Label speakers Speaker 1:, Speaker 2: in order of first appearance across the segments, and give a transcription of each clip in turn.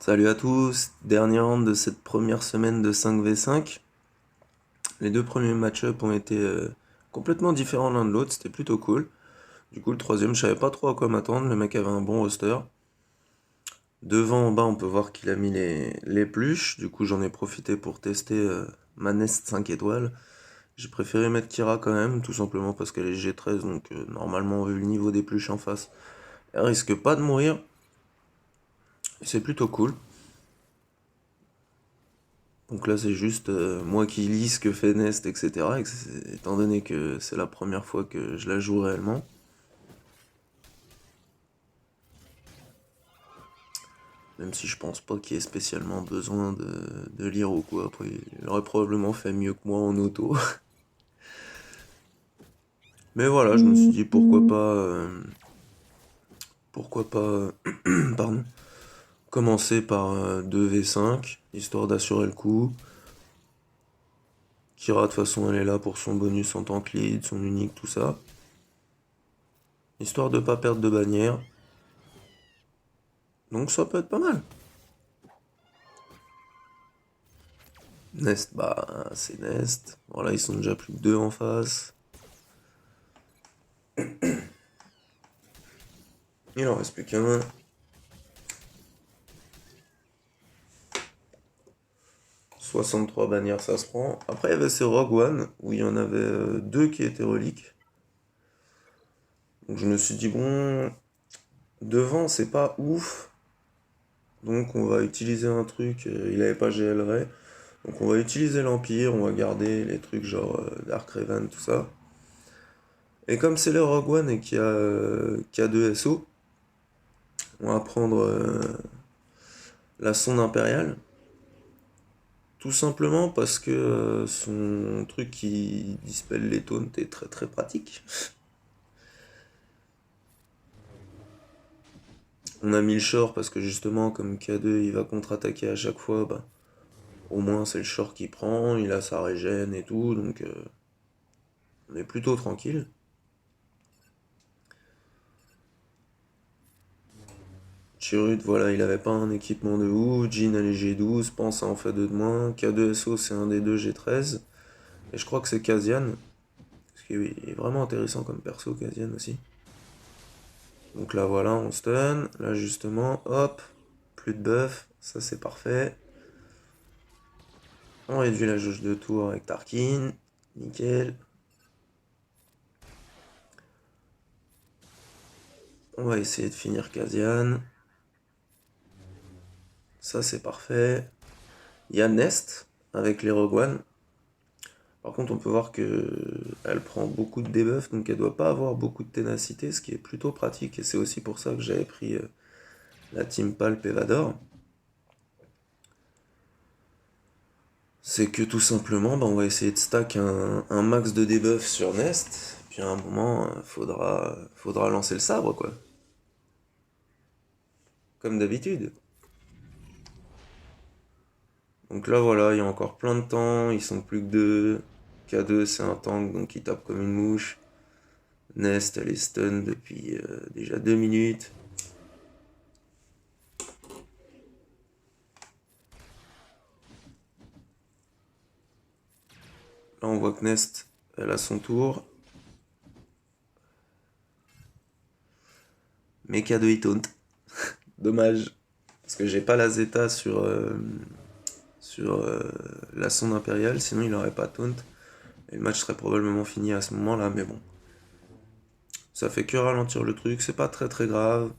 Speaker 1: Salut à tous, dernier round de cette première semaine de 5v5. Les deux premiers match-up ont été complètement différents l'un de l'autre, c'était plutôt cool. Du coup, le troisième, je savais pas trop à quoi m'attendre, le mec avait un bon roster. Devant, en bas, on peut voir qu'il a mis les pluches, du coup j'en ai profité pour tester ma Nest 5 étoiles. J'ai préféré mettre Kira quand même, tout simplement parce qu'elle est G13, donc normalement, vu le niveau des pluches en face, elle risque pas de mourir. C'est plutôt cool. Donc là, c'est juste moi qui lis ce que fait Nest, etc. Étant donné que c'est la première fois que je la joue réellement. Même si je pense pas qu'il y ait spécialement besoin de lire ou quoi. Après, il aurait probablement fait mieux que moi en auto. Mais voilà, je me suis dit pourquoi pas, pardon, commencer par 2v5, histoire d'assurer le coup. Kira, de toute façon, elle est là pour son bonus en tant que lead, son unique, tout ça. Histoire de pas perdre de bannière. Donc ça peut être pas mal. Nest, bah c'est Nest. Voilà, ils sont déjà plus que deux en face. Il en reste plus qu'un. 63 bannières, ça se prend. Après, il y avait ces Rogue One, où il y en avait deux qui étaient reliques. Donc je me suis dit, bon, devant, c'est pas ouf. Donc on va utiliser un truc, il avait pas GL Ray. Donc on va utiliser l'Empire, on va garder les trucs genre Dark Raven, tout ça. Et comme c'est le Rogue One et qu'il y a deux SO, on va prendre la sonde impériale. Tout simplement parce que son truc qui dispelle les taunts est très très pratique. On a mis le short parce que justement, comme K2 il va contre-attaquer à chaque fois, bah, au moins c'est le short qui prend, il a sa régène et tout, donc on est plutôt tranquille. Chirrut, voilà, il avait pas un équipement de ouf, Jin elle est G12, pense à en fait deux de moins, K2SO c'est un des deux G13, et je crois que c'est Kazian, parce qu'il est vraiment intéressant comme perso, Kazian aussi. Donc là voilà, on stun. Là justement, hop, plus de buff, ça c'est parfait. On réduit la jauge de tour avec Tarkin, nickel. On va essayer de finir Kazian. Ça c'est parfait. Il y a Nest avec les Rogue One. Par contre, on peut voir que elle prend beaucoup de debuff, donc elle doit pas avoir beaucoup de ténacité, ce qui est plutôt pratique. Et c'est aussi pour ça que j'avais pris la Team Palp et Vador. C'est que tout simplement, bah, on va essayer de stack un max de debuff sur Nest, puis à un moment, faudra lancer le sabre, quoi. Comme d'habitude. Donc là, voilà, il y a encore plein de temps, ils sont plus que deux. K2, c'est un tank, donc il tape comme une mouche. Nest, elle est stun depuis déjà 2 minutes. Là, on voit que Nest, elle a son tour. Mais K2, il taunt. Dommage. Parce que j'ai pas la Zeta sur la sonde impériale, sinon il aurait pas taunt. Et le match serait probablement fini à ce moment-là, mais bon. Ça fait que ralentir le truc, c'est pas très très grave.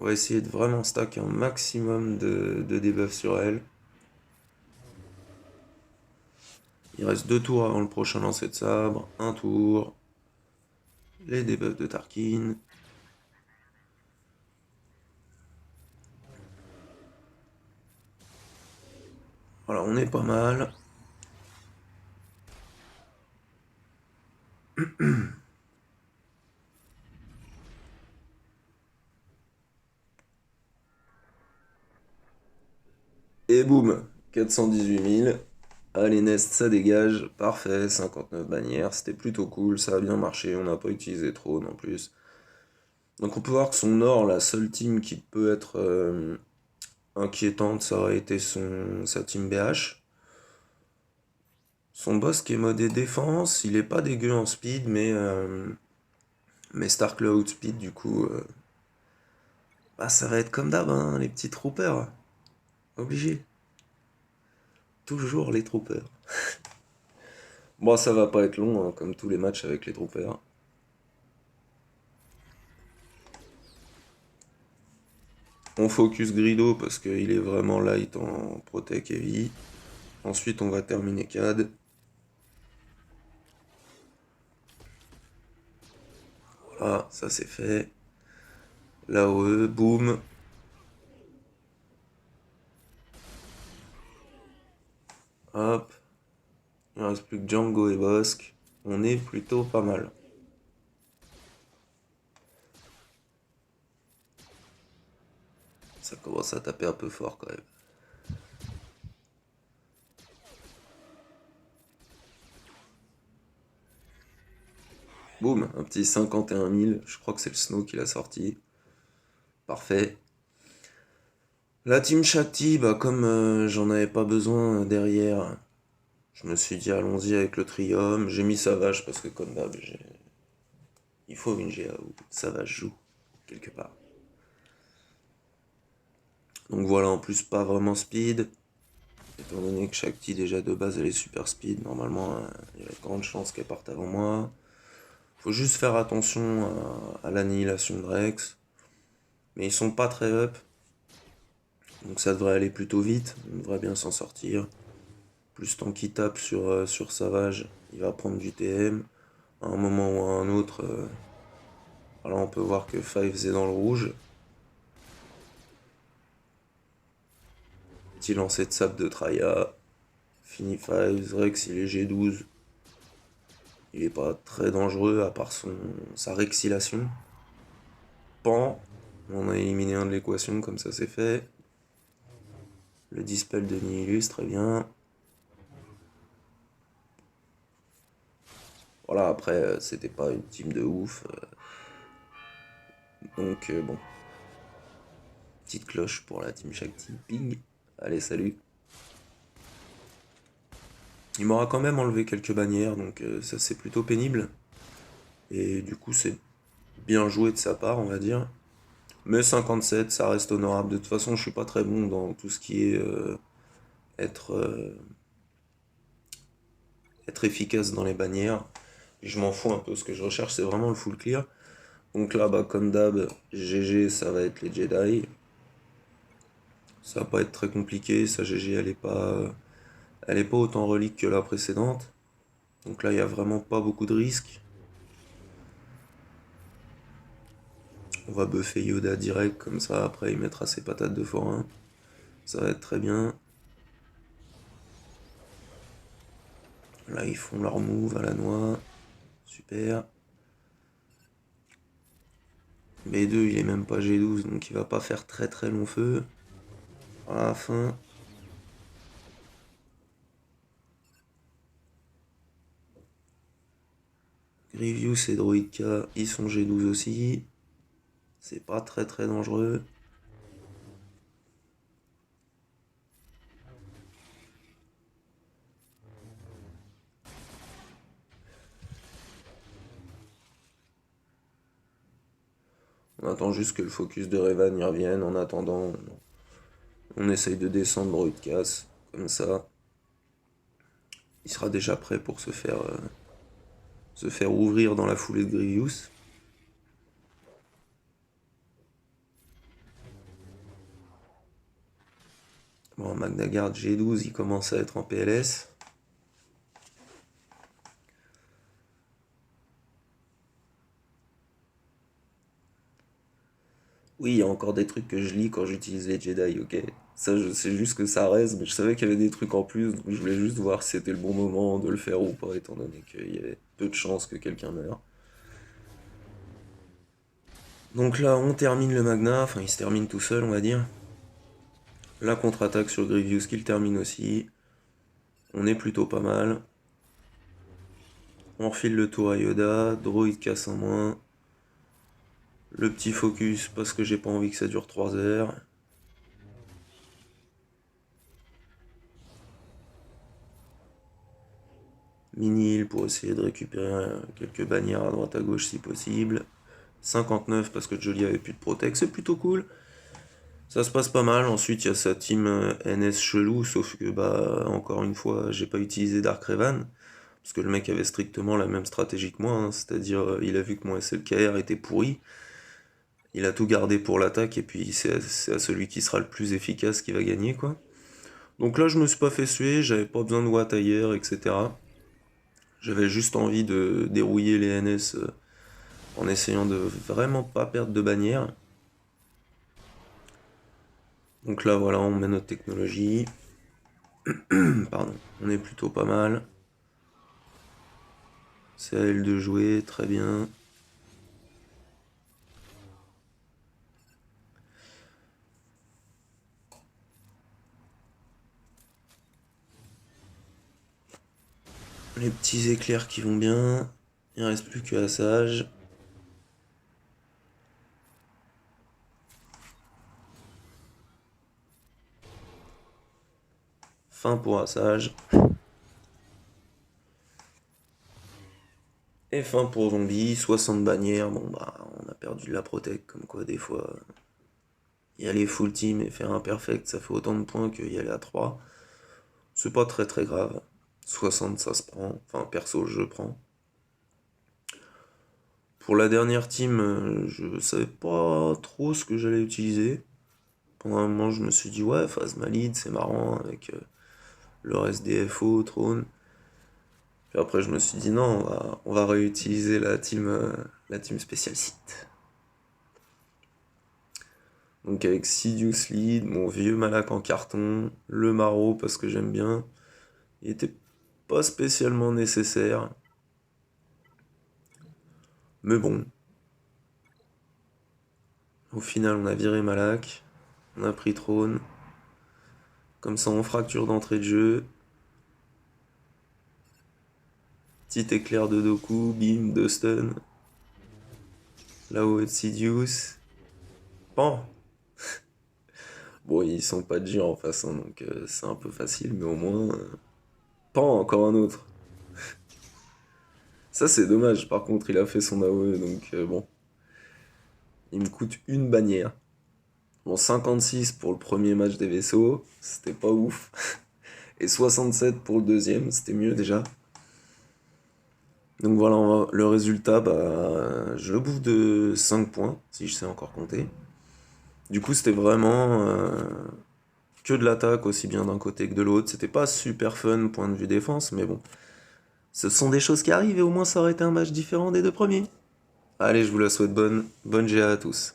Speaker 1: On va essayer de vraiment stack un maximum de debuffs sur elle. Il reste 2 tours avant le prochain lancer de sabre. Un tour. Les debuffs de Tarkin. Voilà, on est pas mal. Et boum, 418 000. Allez, Nest, ça dégage. Parfait, 59 bannières. C'était plutôt cool, ça a bien marché. On n'a pas utilisé trop non plus. Donc on peut voir que son or, la seule team qui peut être inquiétante, ça aurait été sa team BH. Son boss qui est modé défense, il est pas dégueu en speed, mais Stark le outspeed, du coup, bah, ça va être comme d'hab, hein, les petits troopers. Obligé. Toujours les troopers. Bon, ça va pas être long, hein, comme tous les matchs avec les troopers. On focus Grido parce qu'il est vraiment light en Protec Heavy. Ensuite, on va terminer CAD. Voilà, ça c'est fait. L'AOE, boum. Hop. Il ne reste plus que Django et Bosque. On est plutôt pas mal. Ça commence à taper un peu fort quand même. Boum, un petit 51 000. Je crois que c'est le Snow qui l'a sorti. Parfait. La team Shakti, bah comme j'en avais pas besoin derrière, je me suis dit allons-y avec le Trium. J'ai mis Savage parce que comme d'hab, il faut une GA où Savage joue quelque part. Donc voilà, en plus pas vraiment speed. Étant donné que Shakti déjà de base elle est super speed, normalement il y a de grandes chances qu'elle parte avant moi. Faut juste faire attention à l'annihilation de Rex. Mais ils sont pas très up. Donc ça devrait aller plutôt vite. On devrait bien s'en sortir. Plus tant qu'il tape sur Savage, il va prendre du TM. À un moment ou à un autre, voilà, on peut voir que Fives est dans le rouge. Petit lancer de sable de Traya. Fini Fives. Rex il est G12. Il est pas très dangereux à part sa rexilation. Pan. On a éliminé un de l'équation, comme ça c'est fait. Le dispel de Nihilus, très bien. Voilà, après, c'était pas une team de ouf. Donc, bon. Petite cloche pour la team Shakti. Ping. Allez, salut. Il m'aura quand même enlevé quelques bannières, donc ça c'est plutôt pénible. Et du coup, c'est bien joué de sa part, on va dire. Mais 57, ça reste honorable. De toute façon, je suis pas très bon dans tout ce qui est être, euh, être efficace dans les bannières. Je m'en fous un peu. Ce que je recherche, c'est vraiment le full clear. Donc là, bah, comme d'hab, GG, ça va être les Jedi. Ça va pas être très compliqué. Sa GG, elle est pas autant relique que la précédente. Donc là, il y a vraiment pas beaucoup de risques. On va buffer Yoda direct, comme ça, après il mettra ses patates de forain. Ça va être très bien. Là, ils font leur move à la noix. Super. B2, il est même pas G12, donc il va pas faire très très long feu. À la fin. Grievous et Droidka, ils sont G12 aussi. C'est pas très très dangereux. On attend juste que le focus de Revan y revienne. En attendant, on essaye de descendre Droidkas. Comme ça, il sera déjà prêt pour se faire ouvrir dans la foulée de Grievous. Bon, Magna Guard G12, il commence à être en PLS. Oui, il y a encore des trucs que je lis quand j'utilise les Jedi, ok. Ça, je sais juste que ça reste, mais je savais qu'il y avait des trucs en plus, donc je voulais juste voir si c'était le bon moment de le faire ou pas, étant donné qu'il y avait peu de chances que quelqu'un meure. Donc là, on termine le Magna, enfin il se termine tout seul, on va dire. La contre-attaque sur Grievous qui le termine aussi. On est plutôt pas mal. On refile le tour à Yoda, Droid casse en moins. Le petit focus parce que j'ai pas envie que ça dure 3 heures. Mini-heal pour essayer de récupérer quelques bannières à droite à gauche si possible. 59 parce que Jolie avait plus de protect, c'est plutôt cool. Ça se passe pas mal. Ensuite, il y a sa team NS chelou, sauf que, bah, encore une fois, j'ai pas utilisé Dark Revan. Parce que le mec avait strictement la même stratégie que moi, hein, c'est-à-dire il a vu que mon SLKR était pourri, il a tout gardé pour l'attaque et puis c'est à celui qui sera le plus efficace qui va gagner quoi. Donc là je me suis pas fait suer, j'avais pas besoin de Watt ailleurs, etc. J'avais juste envie de dérouiller les NS en essayant de vraiment pas perdre de bannière. Donc là voilà, on met notre technologie. Pardon, on est plutôt pas mal. C'est à elle de jouer, très bien. Les petits éclairs qui vont bien. Il ne reste plus que Assage. Fin pour Assage. Et fin pour Zombie, 60 bannières. Bon bah on a perdu de la protect, comme quoi des fois y aller full team et faire un perfect ça fait autant de points que y aller à 3. C'est pas très très grave. 60 ça se prend. Enfin perso je prends. Pour la dernière team, je savais pas trop ce que j'allais utiliser. Pendant un moment je me suis dit ouais Phasma Lead c'est marrant avec le reste des FO, Trône. Puis après, je me suis dit non, on va réutiliser la team spécial site. Donc avec Sidious Lead, mon vieux Malak en carton, le Maro parce que j'aime bien. Il était pas spécialement nécessaire. Mais bon. Au final, on a viré Malak. On a pris Trône. Comme ça, on fracture d'entrée de jeu. Petit éclair de Doku, bim, de stun. Là-haut, Sidious. Pan. Bon, ils sont pas de géants en face, hein, donc c'est un peu facile, mais au moins. Pan, encore un autre. Ça, c'est dommage. Par contre, il a fait son AOE, donc bon. Il me coûte une bannière. Bon, 56 pour le premier match des vaisseaux, c'était pas ouf. Et 67 pour le deuxième, c'était mieux déjà. Donc voilà, le résultat, bah, je le bouffe de 5 points, si je sais encore compter. Du coup, c'était vraiment que de l'attaque, aussi bien d'un côté que de l'autre. C'était pas super fun, point de vue défense, mais bon. Ce sont des choses qui arrivent et au moins ça aurait été un match différent des deux premiers. Allez, je vous la souhaite bonne GA à tous.